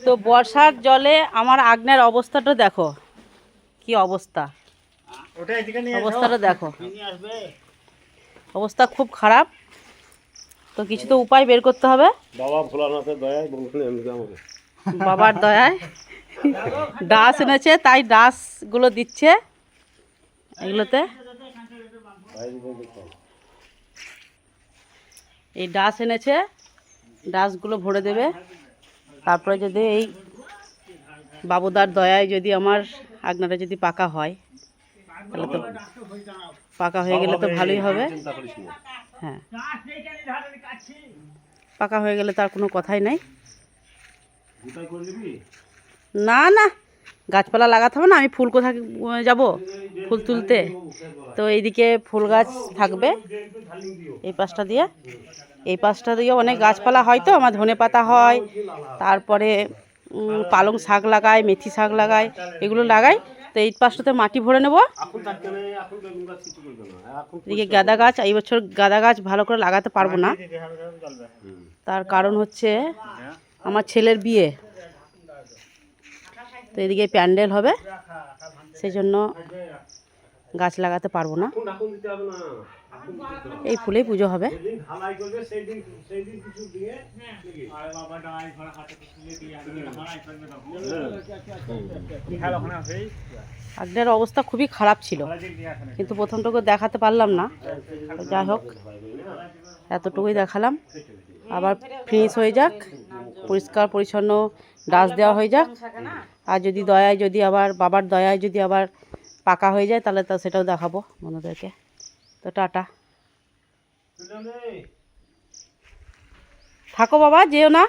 তো বর্ষার জলে আমার আগ্নেয়ের অবস্থাটা দেখো, কি অবস্থা, অবস্থাটা দেখো, অবস্থা খুব খারাপ। তো কিছু তো উপায় বের করতে হবে। বাবার দয়ায় ডাস এনেছে, তাই ডাসগুলো দিচ্ছে এগুলোতে। এই ডাস এনেছে, ডাসগুলো ভরে দেবে। তারপরে যদি এই বাবুদার দয়ায় যদি আমার আগনাটা যদি পাকা হয়, তাহলে তো পাকা হয়ে গেলে তো ভালোই হবে। হ্যাঁ, পাকা হয়ে গেলে তার কোনো কথাই নাই। না না, গাছপালা লাগাতে হবে না, আমি ফুল কোথায় যাব ফুল তুলতে? তো এইদিকে ফুল গাছ থাকবে এই পাশটা দিয়ে, এই পাশটা দিয়ে অনেক গাছপালা হয়। তো আমার ধনে পাতা হয়, তারপরে পালং শাক লাগাই, মেথি শাক লাগাই, এগুলো লাগাই। তো এই পাশটাতে মাটি ভরে নেব। এদিকে গাঁদা গাছ, এই বছর গাঁদা গাছ ভালো করে লাগাতে পারবো না, তার কারণ হচ্ছে আমার ছেলের বিয়ে। তো এদিকে প্যান্ডেল হবে, সেই জন্য গাছ লাগাতে পারবো না। এই ফুলেই পুজো হবে। আগের অবস্থা খুবই খারাপ ছিল, কিন্তু প্রথমটুকু দেখাতে পারলাম না। যাই হোক, এতটুকুই দেখালাম। আবার ফিনিশ হয়ে যাক, পরিষ্কার পরিচ্ছন্ন ডাস দেওয়া হয়ে যাক। আর যদি দয়ায়, যদি আবার বাবার দয়ায় যদি আবার পাকা হয়ে যায়, তাহলে তো সেটাও দেখাবো বন্ধুদেরকে। তো টাটা, থাকো বাবা, যেও না।